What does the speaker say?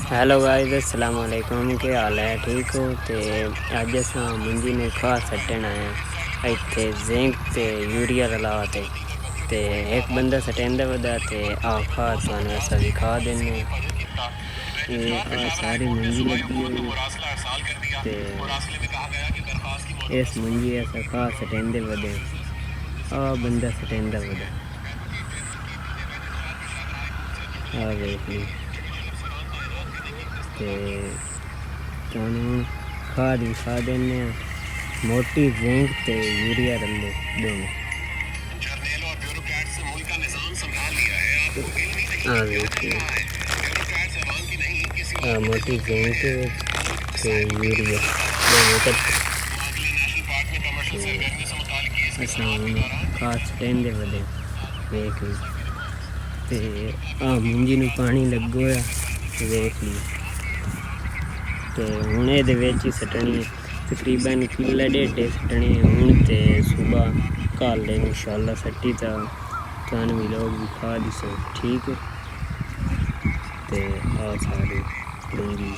Hello guys, अस्सलाम वालेकुम। क्या हाल है? ठीक हो? तो अज अस मुंजी ने खाद सट्टन आए इतने जिंक ते यूरिया रला ते एक बंदा सटेंदा वदा ते आ खाद तुहानू ऐसा विखा देने। सारी मुंजी लगी हुई ते इस मुंजी ऐसा खाद सटेंदे वदे आ बंदा सटेंदा वदा आ देख ली ते तुहानू खाद विखा देने। मोटी जिंक ते यूरिया रले दोनों। हाँ देखिए, मोटी जिंक ते यूरिया दोनों इकट्ठे असा हूँ खाद सटेंदे वदे वेख ली ते मुंजी नू पानी लगो है वेख ली ते हुण एहदे विच ही सटनी तकरीबन किला डेढ़ सटने हूँ ते सुबह कल इंशाअल्लाह सट्टी तुहानू भी लोग विखा दिसो। ठीक है ते आ सारी मुंजी